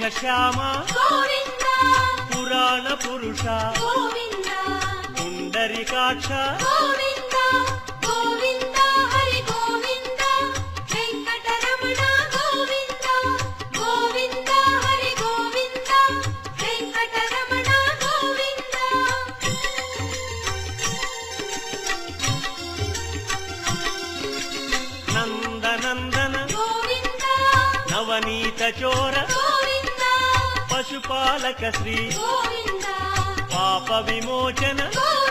మేఘశ్యామ గోవింద పురాణ పురుష గోవింద పుండరీకాక్ష గోవింద గోవింద హరి గోవింద వెంకటరమణ గోవింద గోవింద హరి గోవింద వెంకటరమణ గోవింద నందనందన గోవింద నవనీత చోర గోవింద పశుపాలక శ్రీ గోవింద పాప విమోచన గోవింద